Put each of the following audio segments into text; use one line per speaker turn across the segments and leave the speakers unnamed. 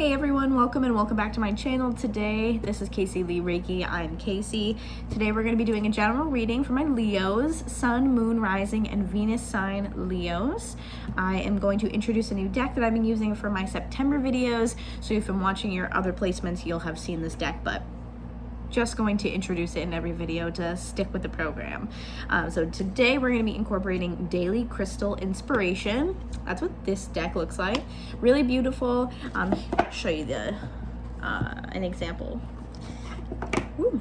Hey everyone, welcome and welcome back to my channel. Today, this is Casey Lee Reiki. I'm Casey. Today we're going to be doing a general reading for my Leos, Sun, Moon, Rising, and Venus sign Leos. I am going to introduce a new deck that I've been using for my September videos. So if you've been watching your other placements, you'll have seen this deck, but just going to introduce it in every video to stick with the program. So today we're going to be incorporating daily crystal inspiration. That's what this deck looks like. Really beautiful. I'll show you an example. Ooh.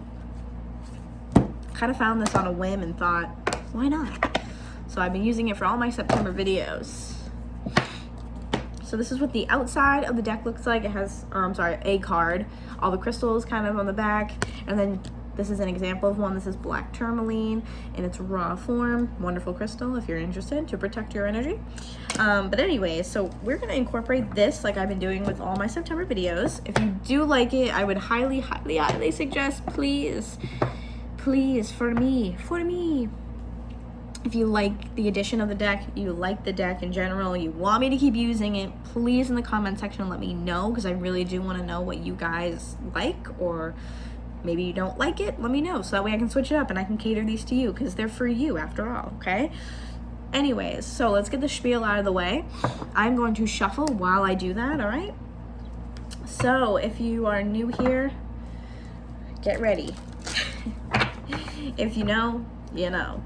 Kind of found this on a whim and thought, why not? So I've been using it for all my September videos. So this is what the outside of the deck looks like. It has, a card, all the crystals kind of on the back, and then this is an example of one. This is black tourmaline in its raw form. Wonderful crystal if you're interested to protect your energy. But anyways, so we're gonna incorporate this like I've been doing with all my September videos. If you do like it, I would highly, highly, highly suggest, please, for me, if you like the addition of the deck, you like the deck in general, you want me to keep using it, please in the comment section let me know, because I really do want to know what you guys like, or maybe you don't like it, let me know, so that way I can switch it up and I can cater these to you, because they're for you after all, okay? Anyways, so let's get the spiel out of the way. I'm going to shuffle while I do that, all right? So if you are new here, get ready. If you know, you know.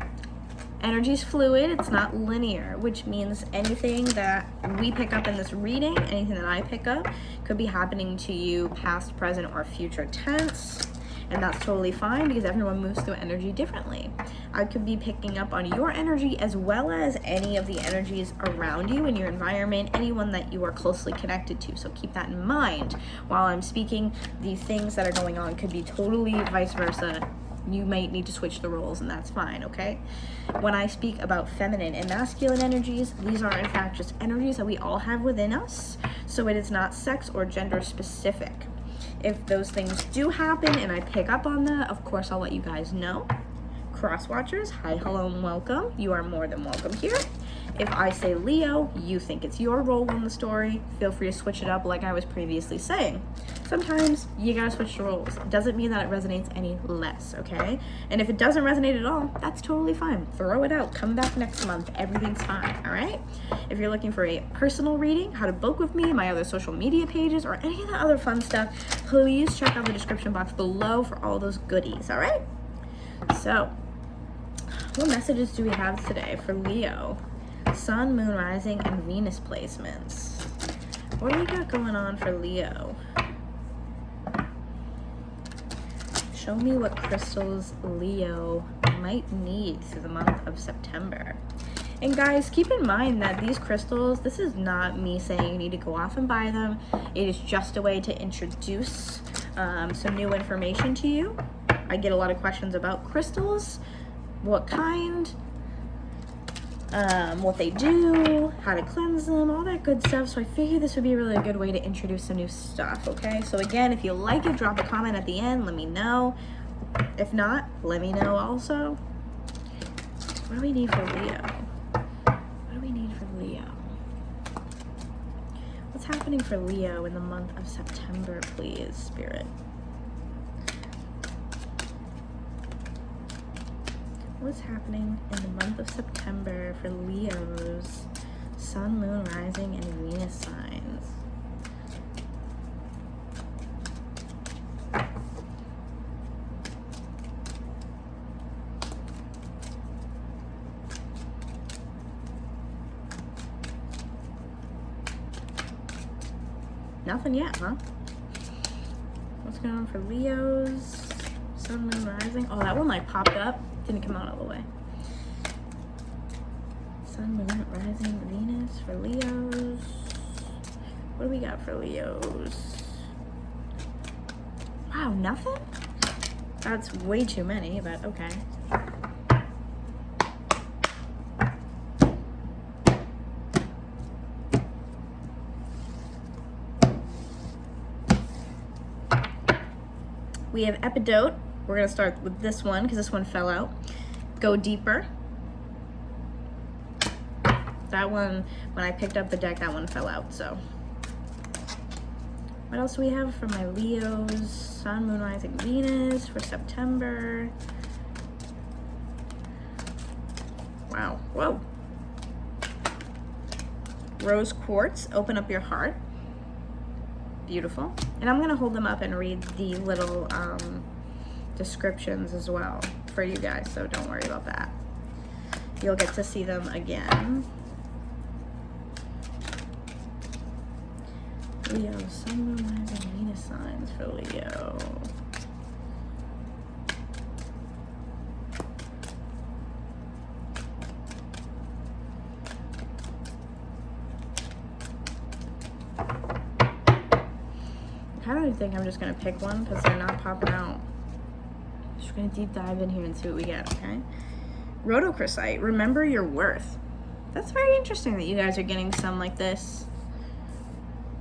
Energy's fluid, it's not linear, which means anything that we pick up in this reading, anything that I pick up, could be happening to you past, present, or future tense. And that's totally fine because everyone moves through energy differently. I could be picking up on your energy as well as any of the energies around you in your environment, anyone that you are closely connected to. So keep that in mind. While I'm speaking, the things that are going on could be totally vice versa. You might need to switch the roles, and that's fine, okay? When I speak about feminine and masculine energies, these are in fact just energies that we all have within us, so it is not sex or gender specific. If those things do happen and I pick up on that, of course I'll let you guys know. Cross watchers, hi, hello, and welcome. You are more than welcome here. If I say Leo, you think it's your role in the story, feel free to switch it up like I was previously saying. Sometimes you gotta switch the roles. It doesn't mean that it resonates any less, okay? And if it doesn't resonate at all, that's totally fine. Throw it out, come back next month, everything's fine, all right? If you're looking for a personal reading, how to book with me, my other social media pages, or any of that other fun stuff, please check out the description box below for all those goodies, all right? So, what messages do we have today for Leo? Sun, Moon, Rising, and Venus placements. What do we got going on for Leo? Show me what crystals Leo might need through the month of September. And guys, keep in mind that these crystals, this is not me saying you need to go off and buy them. It is just a way to introduce some new information to you. I get a lot of questions about crystals, what kind, what they do, how to cleanse them, all that good stuff. So I figured this would be a really good way to introduce some new stuff, okay? So again, if you like it, drop a comment at the end, let me know. If not, let me know also. What do we need for Leo? What do we need for Leo? What's happening for Leo in the month of September, please, Spirit? What's happening in the month of September for Leo's Sun, Moon, Rising, and Venus signs? Nothing yet, huh? What's going on for Leo's Sun, Moon, Rising? Oh, that one like popped up. Didn't come out all the way. Sun, Moon, Rising, Venus for Leos. What do we got for Leos? Wow, nothing? That's way too many, but okay. We have Epidote. We're gonna start with this one because this one fell out. Go deeper. That one, when I picked up the deck, that one fell out, so What else do we have for my Leos? Sun, Moon, Rising, Venus for September. Wow. Whoa. Rose quartz, open up your heart. Beautiful. And I'm going to hold them up and read the little descriptions as well for you guys, so don't worry about that. You'll get to see them again. Leo, Sun, Moon, Rising, Venus signs for Leo. I kind of think I'm just going to pick one because they're not popping out. Just going to deep dive in here and see what we get, okay? Rhodochrosite, remember your worth. That's very interesting that you guys are getting some like this.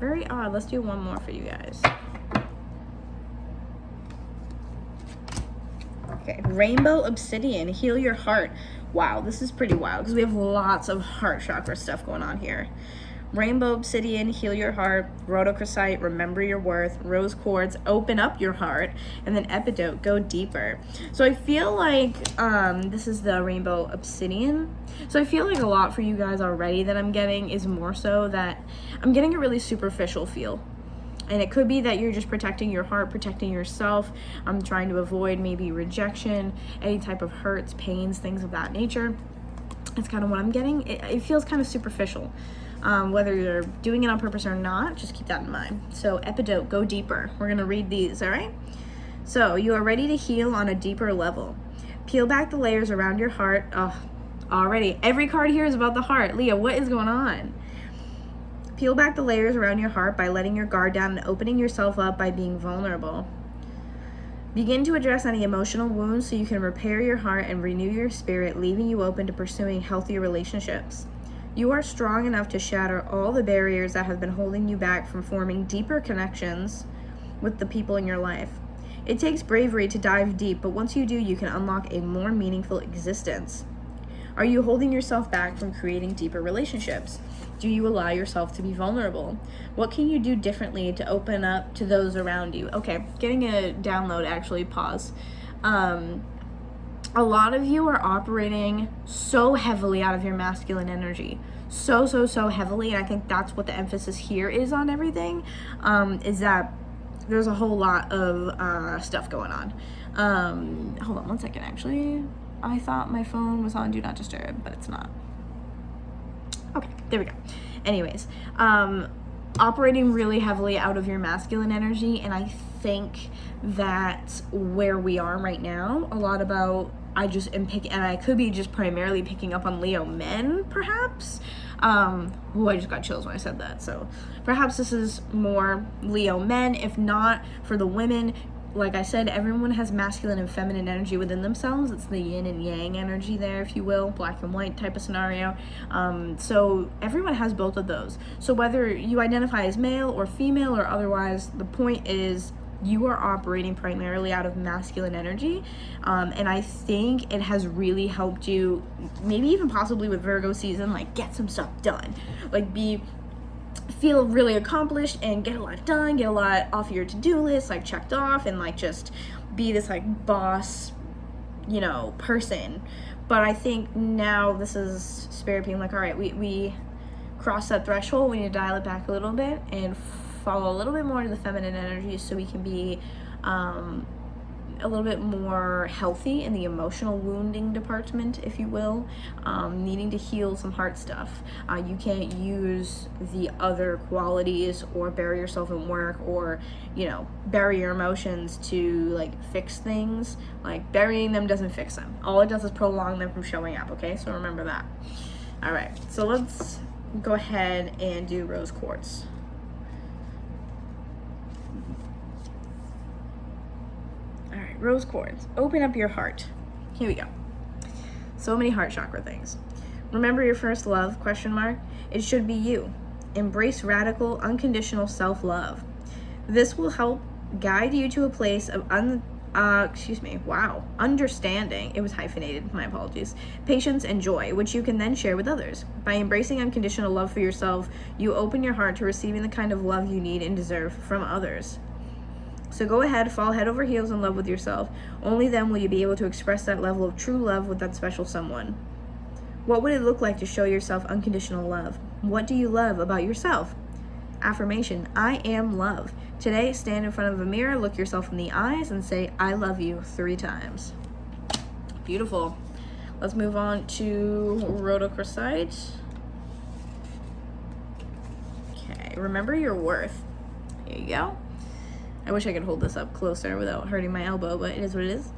Very odd. Let's do one more for you guys. Okay, Rainbow Obsidian, heal your heart. Wow, this is pretty wild because we have lots of heart chakra stuff going on here. Rainbow Obsidian, heal your heart. Rhodochrosite, remember your worth. Rose quartz, open up your heart. And then Epidote, go deeper. So I feel like this is the Rainbow Obsidian. So I feel like a lot for you guys already that I'm getting is more so that I'm getting a really superficial feel. And it could be that you're just protecting your heart, protecting yourself. I'm trying to avoid maybe rejection, any type of hurts, pains, things of that nature. That's kind of what I'm getting. It feels kind of superficial. Whether you're doing it on purpose or not, just keep that in mind. So Epidote, go deeper. We're going to read these, all right? So you are ready to heal on a deeper level. Peel back the layers around your heart. Oh, already. Every card here is about the heart. Leo, what is going on? Peel back the layers around your heart by letting your guard down and opening yourself up by being vulnerable. Begin to address any emotional wounds so you can repair your heart and renew your spirit, leaving you open to pursuing healthier relationships. You are strong enough to shatter all the barriers that have been holding you back from forming deeper connections with the people in your life. It takes bravery to dive deep, but once you do, you can unlock a more meaningful existence. Are you holding yourself back from creating deeper relationships? Do you allow yourself to be vulnerable? What can you do differently to open up to those around you? Okay, getting a download, actually, pause. A lot of you are operating so heavily out of your masculine energy. So heavily. And I think that's what the emphasis here is on everything, is that there's a whole lot of stuff going on. Hold on one second, actually. I thought my phone was on Do Not Disturb, but it's not. Okay, there we go. Anyways, operating really heavily out of your masculine energy, and I think that where we are right now, a lot about I just am picking, and I could be just primarily picking up on Leo men, perhaps. I just got chills when I said that. So perhaps this is more Leo men. If not, for the women, like I said, everyone has masculine and feminine energy within themselves. It's the yin and yang energy there, if you will, black and white type of scenario. So everyone has both of those. So whether you identify as male or female or otherwise, the point is you are operating primarily out of masculine energy. And I think it has really helped you, maybe even possibly with Virgo season, like get some stuff done, like feel really accomplished and get a lot done, get a lot off your to-do list, like checked off, and like just be this like boss, person. But I think now this is Spirit being like, all right, we crossed that threshold, we need to dial it back a little bit and follow a little bit more to the feminine energy so we can be a little bit more healthy in the emotional wounding department, if you will, needing to heal some heart stuff. You can't use the other qualities or bury yourself in work or, bury your emotions to like fix things. Like burying them doesn't fix them. All it does is prolong them from showing up, okay? So remember that. All right, so let's go ahead and do rose quartz. Rose quartz, open up your heart. Here we go. So many heart chakra things. Remember your first love, ? It should be you. Embrace radical, unconditional self-love. This will help guide you to a place of Understanding, it was hyphenated, my apologies. Patience and joy, which you can then share with others. By embracing unconditional love for yourself, you open your heart to receiving the kind of love you need and deserve from others. So go ahead, fall head over heels in love with yourself. Only then will you be able to express that level of true love with that special someone. What would it look like to show yourself unconditional love? What do you love about yourself? Affirmation, I am love. Today, stand in front of a mirror, look yourself in the eyes, and say, I love you 3 times. Beautiful. Let's move on to rhodochrosite. Okay, remember your worth. Here you go. I wish I could hold this up closer without hurting my elbow, but it is what it is.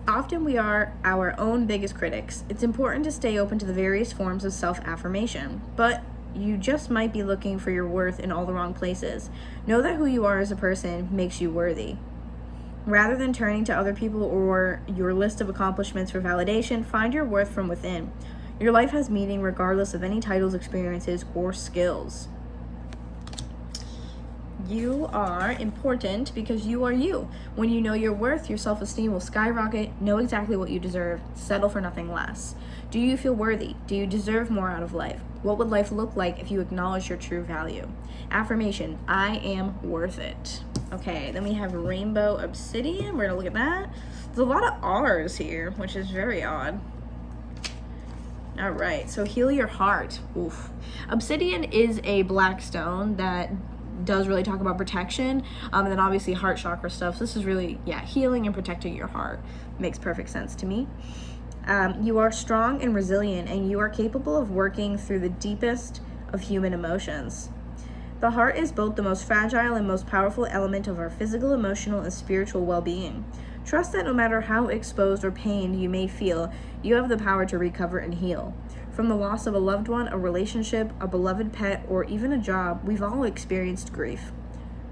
Often we are our own biggest critics. It's important to stay open to the various forms of self-affirmation, but you just might be looking for your worth in all the wrong places. Know that who you are as a person makes you worthy. Rather than turning to other people or your list of accomplishments for validation, find your worth from within. Your life has meaning regardless of any titles, experiences, or skills. You are important because you are you. When you know your worth, your self-esteem will skyrocket. Know exactly what you deserve. Settle for nothing less. Do you feel worthy? Do you deserve more out of life? What would life look like if you acknowledge your true value? Affirmation, I am worth it. Okay, then we have rainbow obsidian. We're gonna look at that. There's a lot of R's here, which is very odd. All right, so heal your heart. Oof. Obsidian is a black stone that does really talk about protection, and then obviously heart chakra stuff. So this is really, healing and protecting your heart. Makes perfect sense to me. You are strong and resilient, and you are capable of working through the deepest of human emotions. The heart is both the most fragile and most powerful element of our physical, emotional, and spiritual well-being. Trust that no matter how exposed or pained you may feel, you have the power to recover and heal. From the loss of a loved one, a relationship, a beloved pet, or even a job, we've all experienced grief.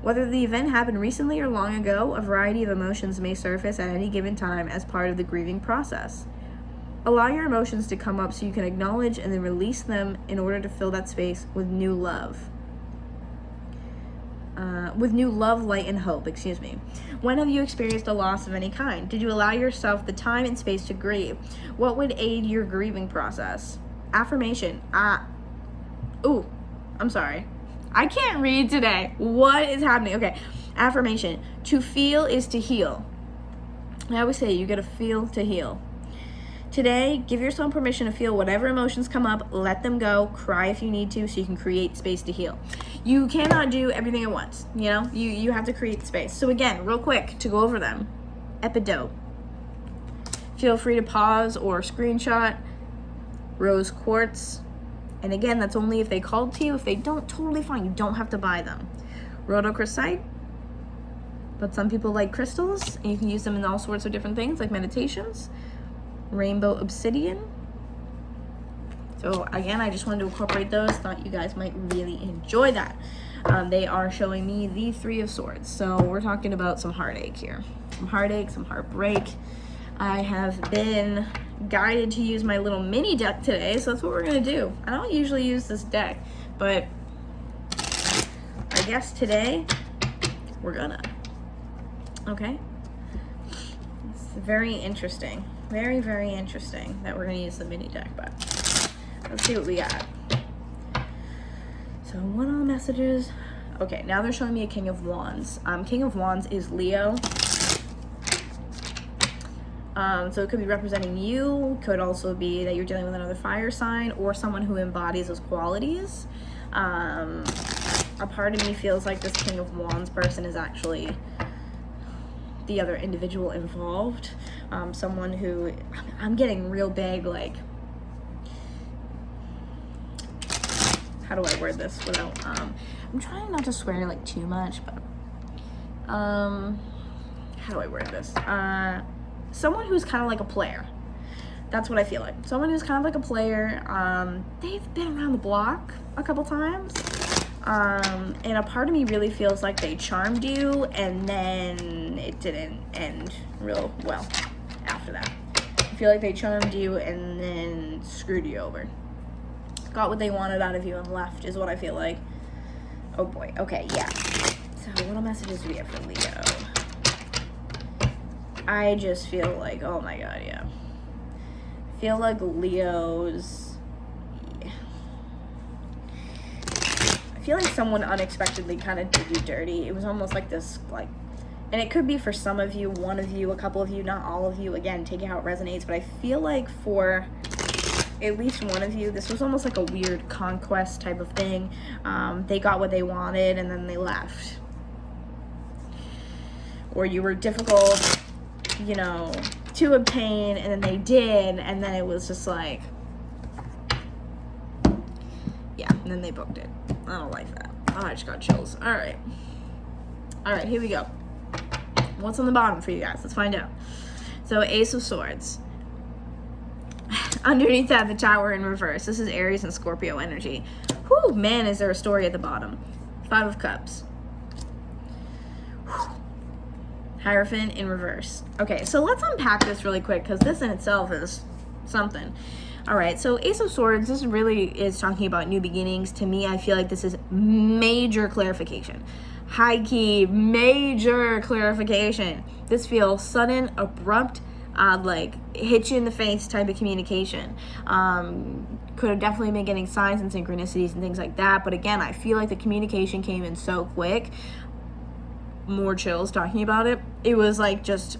Whether the event happened recently or long ago, a variety of emotions may surface at any given time as part of the grieving process. Allow your emotions to come up so you can acknowledge and then release them in order to fill that space with new love. Light, and hope, When have you experienced a loss of any kind? Did you allow yourself the time and space to grieve? What would aid your grieving process? Affirmation. I'm sorry. I can't read today. What is happening? Okay. Affirmation. To feel is to heal. I always say you gotta feel to heal. Today, give yourself permission to feel whatever emotions come up, let them go, cry if you need to, so you can create space to heal. You cannot do everything at once, you have to create space. So again, real quick, to go over them. Epidote. Feel free to pause or screenshot. Rose quartz. And again, that's only if they called to you. If they don't, totally fine. You don't have to buy them. Rhodochrosite. But some people like crystals, and you can use them in all sorts of different things, like meditations. Rainbow obsidian. So again, I just wanted to incorporate those. Thought you guys might really enjoy that. They are showing me the 3 of Swords. So we're talking about some heartache here. Some heartache, some heartbreak. I have been guided to use my little mini deck today, so that's what we're gonna do. I don't usually use this deck, but I guess today we're gonna. Okay. It's very interesting. Very, very interesting that we're going to use the mini deck, but let's see what we got. So, what are the messages? Okay, now they're showing me a King of Wands. King of Wands is Leo. So it could be representing you. Could also be that you're dealing with another fire sign or someone who embodies those qualities. A part of me feels like this King of Wands person is actually the other individual involved. Someone who, I'm getting real big, like, how do I word this without, I'm trying not to swear like too much, but, how do I word this? Someone who's kind of like a player. That's what I feel like. Someone who's kind of like a player. They've been around the block a couple times. And a part of me really feels like they charmed you and then it didn't end real well after that. I feel like they charmed you and then screwed you over. Got what they wanted out of you and left is what I feel like. Oh boy. Okay, yeah. So what messages do we have for Leo? I just feel like, oh my God, yeah. I feel like Leos, yeah. I feel like someone unexpectedly kind of did you dirty. It was almost like this, like, and it could be for some of you, one of you, a couple of you, not all of you. Again, take it how it resonates. But I feel like for at least one of you, this was almost like a weird conquest type of thing. They got what they wanted and then they left. Or you were difficult, you know, to obtain, and then they did, and then it was just like, yeah, and then they booked it. I don't like that. Oh, I just got chills. All right, here we go. What's on the bottom for you guys? Let's find out. So, Ace of Swords. Underneath that, the Tower in reverse. This is Aries and Scorpio energy. Whew, man, is there a story at the bottom. 5 of Cups. Whew. Hierophant in reverse. Okay, so let's unpack this really quick, because this in itself is something. All right, so Ace of Swords, this really is talking about new beginnings. To me, I feel like this is major clarification. High key, major clarification. This feels sudden, abrupt, like hit you in the face type of communication. Could have definitely been getting signs and synchronicities and things like that. But again, I feel like the communication came in so quick. More chills talking about it. It was like just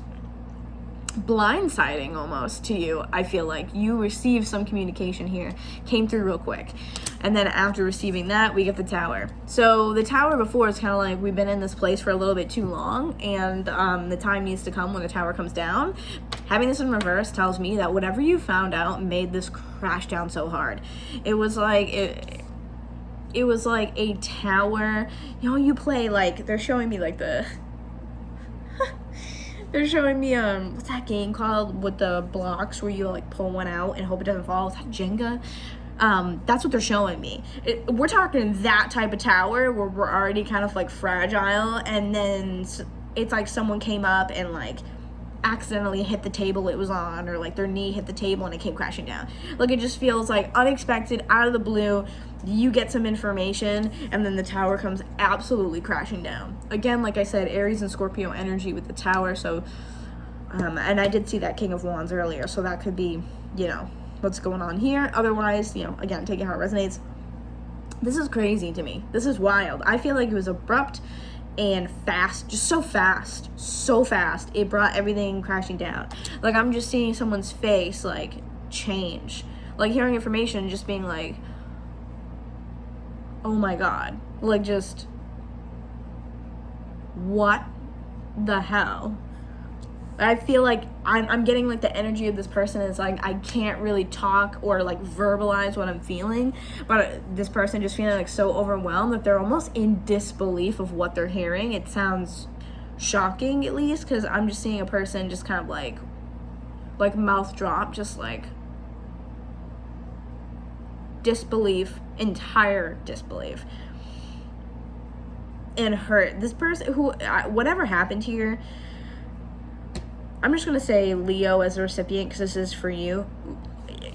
blindsiding almost to you. I feel like you received some communication here, came through real quick, and then after receiving that, we get the Tower. So the Tower before is kind of like we've been in this place for a little bit too long, and the time needs to come when the Tower comes down. Having this in reverse tells me that whatever you found out made this crash down so hard. It was like it was like a tower. You know, you play, like, they're showing me like the they're showing me what's that game called with the blocks where you like pull one out and hope it doesn't fall? Is that Jenga? That's what they're showing me. We're talking that type of tower where we're already kind of like fragile, and then it's like someone came up and like accidentally hit the table it was on, or like their knee hit the table and it came crashing down. Like, it just feels like unexpected, out of the blue, you get some information and then the Tower comes absolutely crashing down. Again, like I said, Aries and Scorpio energy with the Tower. So and I did see that King of Wands earlier, so that could be, you know, what's going on here. Otherwise, you know, again, take it how it resonates. This is crazy to me. This is wild. I feel like it was abrupt and fast, just so fast, it brought everything crashing down. Like, I'm just seeing someone's face like change, like hearing information and just being like, oh my God, like, just what the hell. I feel like I'm getting like the energy of this person. It's like I can't really talk or like verbalize what I'm feeling, but this person just feeling like so overwhelmed that they're almost in disbelief of what they're hearing. It sounds shocking, at least, because I'm just seeing a person just kind of like mouth drop, just like disbelief, entire disbelief, and hurt. This person who, whatever happened here, I'm just going to say Leo as a recipient, because this is for you.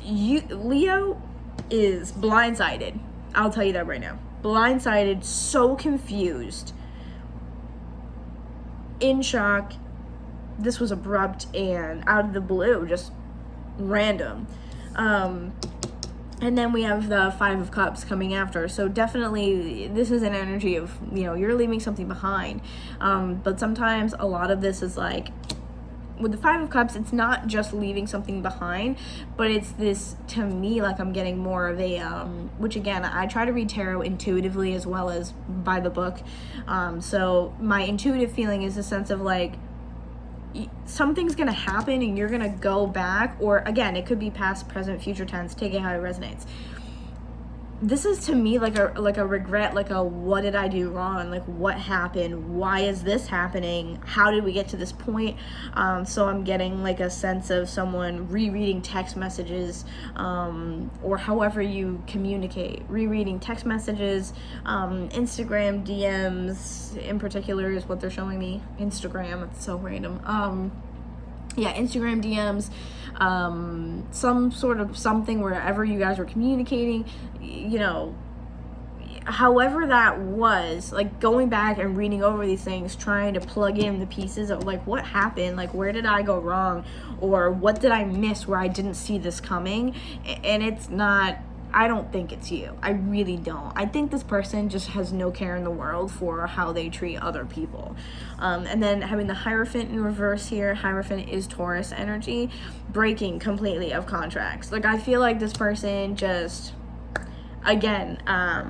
Leo is blindsided. I'll tell you that right now. Blindsided, so confused, in shock. This was abrupt and out of the blue, just random. And then we have the 5 of Cups coming after. So definitely this is an energy of, you know, you're leaving something behind. But sometimes a lot of this is like, with the 5 of Cups, it's not just leaving something behind, but it's this, to me, like I'm getting more of a, which again, I try to read tarot intuitively as well as by the book. So my intuitive feeling is a sense of like, something's gonna happen and you're gonna go back, or again, it could be past, present, future tense, take it how it resonates. This is to me like a regret, like a what did I do wrong, like what happened, why is this happening, how did we get to this point. So I'm getting like a sense of someone rereading text messages, or however you communicate, rereading text messages, Instagram DMs in particular is what they're showing me. Instagram, it's so random. Yeah, Instagram DMs, some sort of something wherever you guys were communicating, you know, however that was, like, going back and reading over these things, trying to plug in the pieces of, like, what happened, like, where did I go wrong, or what did I miss where I didn't see this coming. And it's not, I don't think it's you. I really don't. I think this person just has no care in the world for how they treat other people. And then having the Hierophant in reverse here, Hierophant is Taurus energy, breaking completely of contracts. Like, I feel like this person just, again, I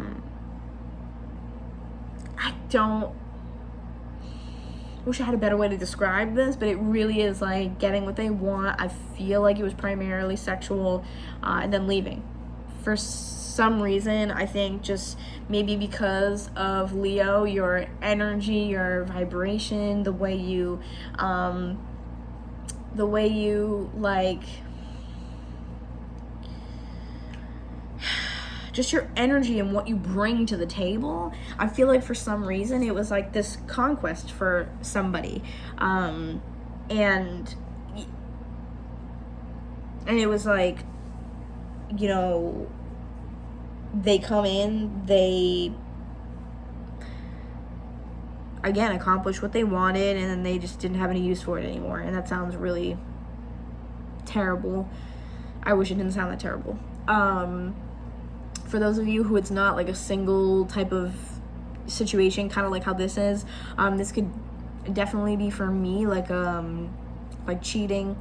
wish I had a better way to describe this, but it really is like getting what they want. I feel like it was primarily sexual, and then leaving. For some reason, I think just maybe because of Leo, your energy, your vibration, the way you like, just your energy and what you bring to the table. I feel like for some reason it was like this conquest for somebody, and it was like, you know, they come in, they again accomplish what they wanted, and then they just didn't have any use for it anymore. And that sounds really terrible. I wish it didn't sound that terrible. For those of you who it's not like a single type of situation, kind of like how this is, this could definitely be for me like cheating,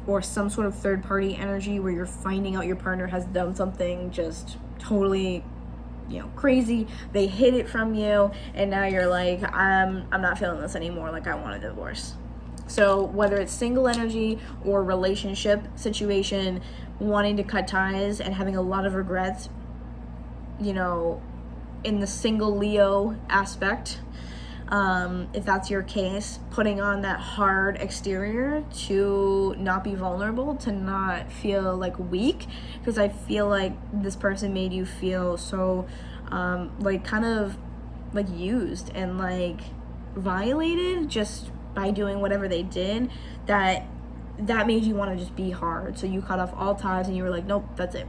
or some sort of third party energy where you're finding out your partner has done something just totally, you know, crazy. They hid it from you, and now you're like, I'm not feeling this anymore, like I want a divorce. So whether it's single energy or relationship situation, wanting to cut ties and having a lot of regrets, you know, in the single Leo aspect, if that's your case, putting on that hard exterior to not be vulnerable, to not feel like weak, because I feel like this person made you feel so like kind of like used and like violated just by doing whatever they did, that made you want to just be hard. So you cut off all ties and you were like, nope, that's it.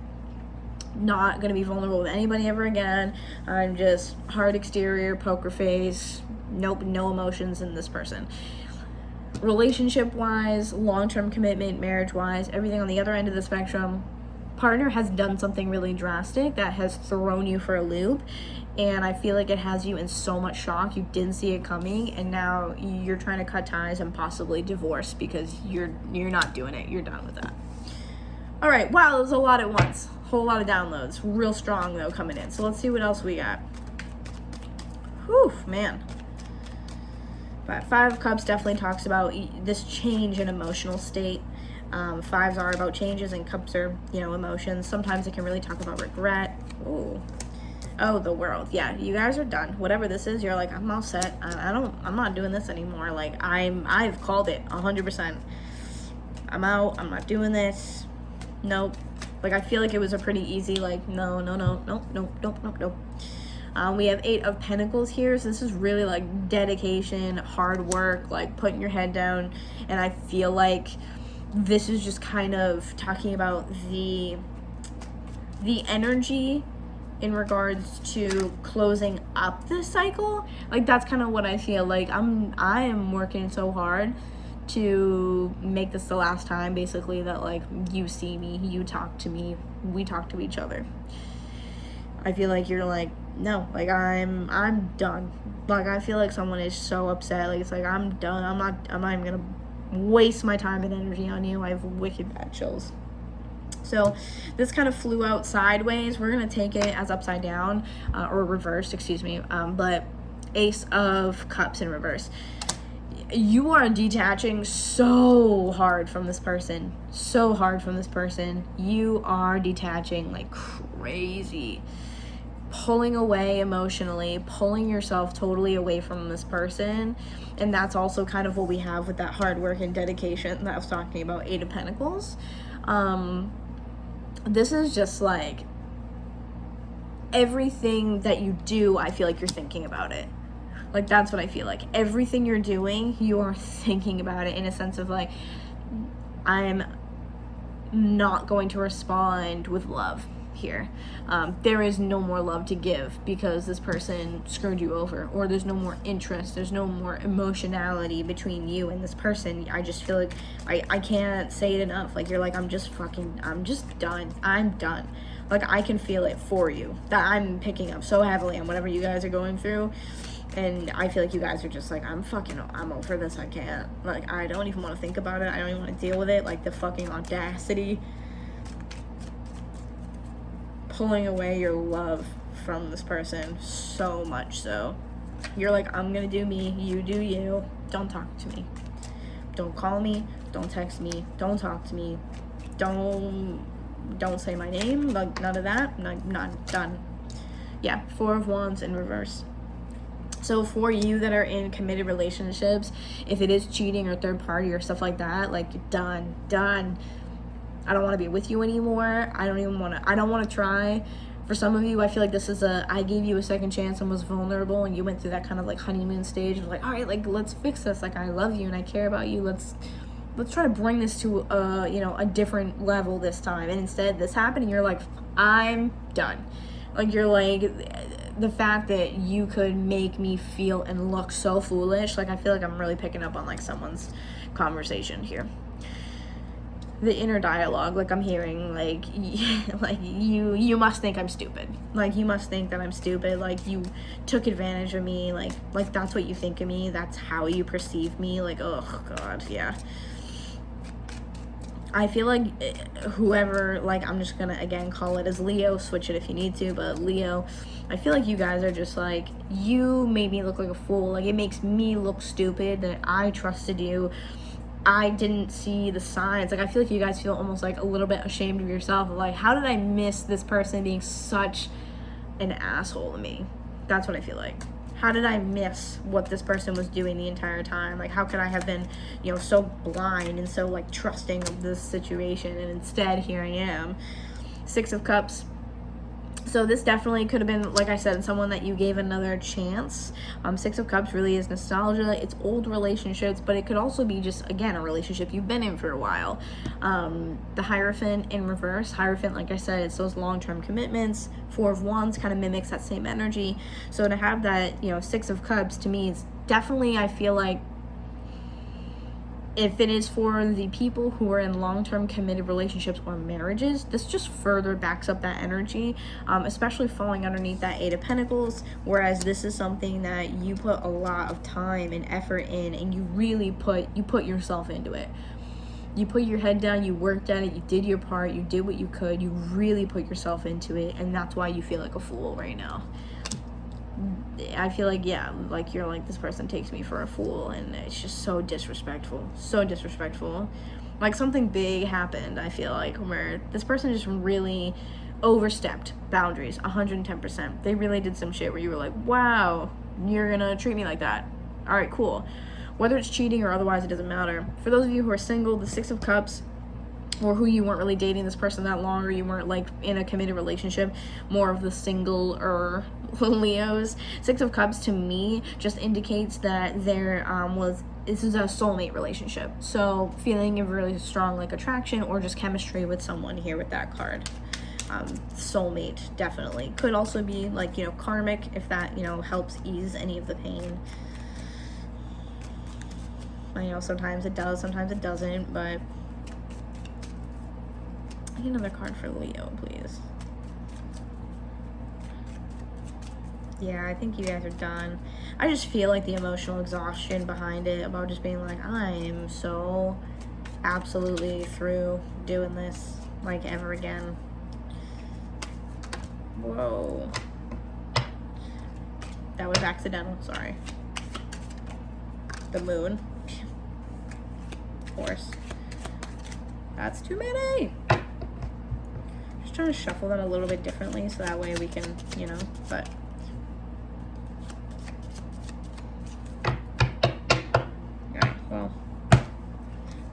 Not gonna be vulnerable with anybody ever again. I'm just hard exterior, poker face, nope, no emotions in this person. Relationship wise, long-term commitment, marriage wise, everything on the other end of the spectrum, partner has done something really drastic that has thrown you for a loop, and I feel like it has you in so much shock. You didn't see it coming, and now you're trying to cut ties and possibly divorce because you're not doing it. You're done with that. All right, wow, that was a lot at once. Whole lot of downloads. Real strong though coming in. So let's see what else we got. Whew, man. But Five of Cups definitely talks about this change in emotional state. Fives are about changes, and cups are, you know, emotions. Sometimes it can really talk about regret. Ooh. Oh, the World. Yeah, you guys are done. Whatever this is, you're like, I'm all set. I'm not doing this anymore. Like, I've called it 100%. I'm out. I'm not doing this. Nope. Like, I feel like it was a pretty easy, like, no. We have 8 of Pentacles here, so this is really like dedication, hard work, like putting your head down. And I feel like this is just kind of talking about the energy in regards to closing up this cycle. Like, that's kind of what I feel like. I am working so hard to make this the last time, basically, that like you see me, you talk to me, we talk to each other. I feel like you're like, no, like I'm done. Like, I feel like someone is so upset. Like, it's like, I'm done. I'm not even gonna waste my time and energy on you. I have wicked bad chills. So this kind of flew out sideways. We're gonna take it as upside down, or reversed, excuse me. But Ace of Cups in reverse. You are detaching so hard from this person. So hard from this person. You are detaching like crazy. Pulling away emotionally, pulling yourself totally away from this person. And that's also kind of what we have with that hard work and dedication that I was talking about, 8 of Pentacles. This is just like everything that you do, I feel like you're thinking about it. Like, that's what I feel like. Everything you're doing, you are thinking about it in a sense of like, I'm not going to respond with love here. There is no more love to give because this person screwed you over, or there's no more interest, there's no more emotionality between you and this person. I just feel like I can't say it enough. Like, you're like, I'm just done. I'm done. Like, I can feel it for you, that I'm picking up so heavily on whatever you guys are going through. And I feel like you guys are just like, I'm over this. I can't. Like, I don't even want to think about it. I don't even want to deal with it. Like, the fucking audacity. Pulling away your love from this person so much so. You're like, I'm going to do me. You do you. Don't talk to me. Don't call me. Don't text me. Don't talk to me. Don't say my name. Like, none of that. Not done. Yeah, 4 of Wands in reverse. So for you that are in committed relationships, if it is cheating or third party or stuff like that, like, done. I don't want to be with you anymore. I don't want to try. For some of you, I feel like this is I gave you a second chance and was vulnerable, and you went through that kind of like honeymoon stage of like, all right, like, let's fix this. Like, I love you and I care about you. Let's try to bring this to a different level this time. And instead this happened and you're like, I'm done. Like, you're like, the fact that you could make me feel and look so foolish. Like, I feel like I'm really picking up on like someone's conversation here. The inner dialogue, like, I'm hearing like, like, you must think I'm stupid. Like, you must think that I'm stupid. Like, you took advantage of me. Like that's what you think of me. That's how you perceive me. Like, oh God, yeah. I feel like whoever, like, I'm just gonna again call it as Leo, switch it if you need to, but Leo, I feel like you guys are just like, you made me look like a fool. Like, it makes me look stupid that I trusted you. I didn't see the signs. Like, I feel like you guys feel almost like a little bit ashamed of yourself. Like, how did I miss this person being such an asshole to me? That's what I feel like. How did I miss what this person was doing the entire time? Like, how could I have been, so blind and so, like, trusting of this situation? And instead, here I am. 6 of Cups. So this definitely could have been, like I said, someone that you gave another chance. 6 of Cups really is nostalgia. It's old relationships, but it could also be just, again, a relationship you've been in for a while. The Hierophant in reverse. Hierophant, like I said, it's those long-term commitments. 4 of Wands kind of mimics that same energy. So to have that, 6 of Cups, to me, it's definitely, I feel like, if it is for the people who are in long-term committed relationships or marriages, this just further backs up that energy, especially falling underneath that 8 of Pentacles, whereas this is something that you put a lot of time and effort in, and you really put yourself into it. You put your head down, you worked at it, you did your part, you did what you could, you really put yourself into it, and that's why you feel like a fool right now. I feel like, yeah, like, you're like, this person takes me for a fool, and it's just so disrespectful. Like, something big happened, I feel like, where this person just really overstepped boundaries 110%. They really did some shit where you were like, wow, you're gonna treat me like that. All right, cool. Whether it's cheating or otherwise, it doesn't matter. For those of you who are single, the 6 of Cups, or who you weren't really dating this person that long, or you weren't like in a committed relationship, more of the single or Leos. 6 of Cups to me just indicates that this is a soulmate relationship. So feeling a really strong like attraction or just chemistry with someone here with that card. Soulmate definitely. Could also be like, karmic, if that, helps ease any of the pain. I know sometimes it does, sometimes it doesn't, but I need another card for Leo, please. Yeah, I think you guys are done. I just feel like the emotional exhaustion behind it, about just being like, I am so absolutely through doing this, like, ever again. Whoa. That was accidental, sorry. The Moon. Of course. That's too many. Just trying to shuffle them a little bit differently so that way we can, but. Yeah, well. I'm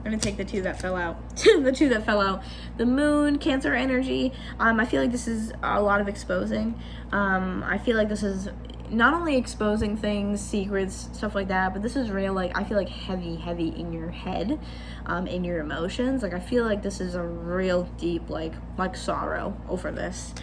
gonna take the 2 that fell out. The 2 that fell out. The Moon, Cancer energy. I feel like this is a lot of exposing. I feel like this is not only exposing things, secrets, stuff like that, but this is real, like, I feel like heavy in your head, in your emotions. Like, I feel like this is a real deep, like sorrow over this.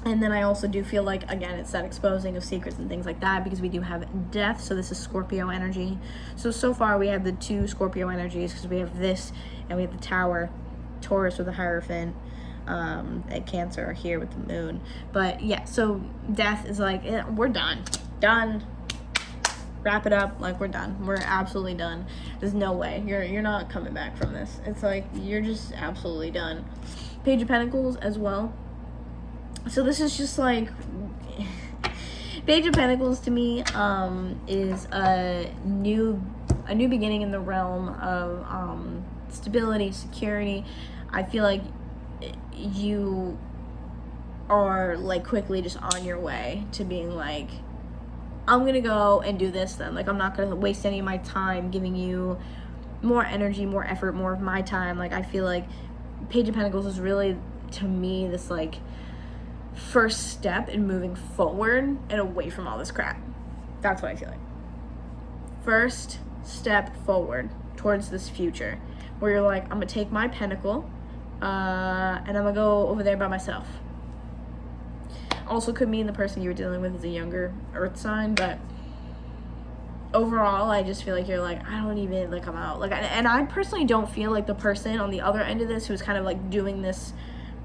And then I also do feel like, again, it's that exposing of secrets and things like that, because we do have death. So this is Scorpio energy. So far we have the 2 Scorpio energies, because we have this and we have the Tower, Taurus with the Hierophant, and Cancer here with the Moon. But yeah, so death is like, we're done. Wrap it up, like, we're done. We're absolutely done. There's no way. You're not coming back from this. It's like, you're just absolutely done. Page of Pentacles as well. So this is just like, Page of Pentacles to me is a new beginning in the realm of stability, security. I feel like you are like quickly just on your way to being like, I'm gonna go and do this then. Like, I'm not gonna waste any of my time giving you more energy, more effort, more of my time. Like, I feel like Page of Pentacles is really, to me, this like first step in moving forward and away from all this crap. That's what I feel like. First step forward towards this future where you're like, I'm gonna take my pentacle and I'm gonna go over there by myself. Also could mean the person you were dealing with is a younger earth sign, but overall I just feel like you're like, I don't even, like, I'm out. Like, and I personally don't feel like the person on the other end of this who's kind of like doing this,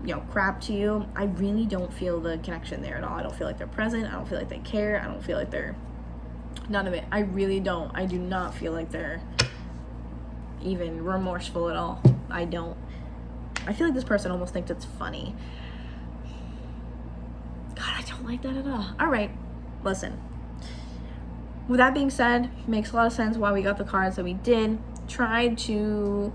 you know, crap to you, I really don't feel the connection there at all. I don't feel like they're present. I don't feel like they care. I don't feel like they're, none of it. I really don't. I do not feel like they're even remorseful at all. I don't. I feel like this person almost thinks it's funny. God, I don't like that at all. All right, listen. With that being said, makes a lot of sense why we got the cards that we did. Tried to,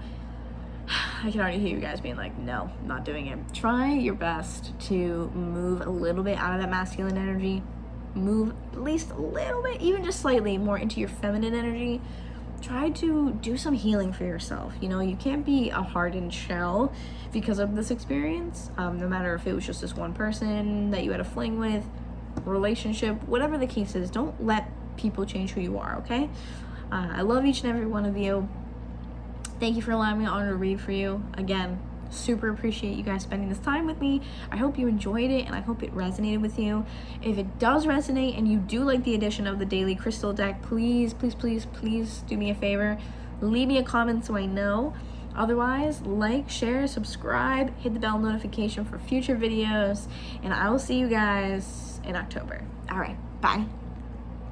I can already hear you guys being like, no, not doing it. Try your best to move a little bit out of that masculine energy. Move at least a little bit, even just slightly more into your feminine energy. Try to do some healing for yourself. You know, you can't be a hardened shell because of this experience. No matter if it was just this one person that you had a fling with, relationship, whatever the case is, don't let people change who you are, okay? I love each and every one of you. Thank you for allowing me on to read for you. Again, super appreciate you guys spending this time with me. I hope you enjoyed it and I hope it resonated with you. If it does resonate and you do like the addition of the daily crystal deck, please do me a favor. Leave me a comment so I know. Otherwise, like, share, subscribe, hit the bell notification for future videos, and I will see you guys in October. All right, bye.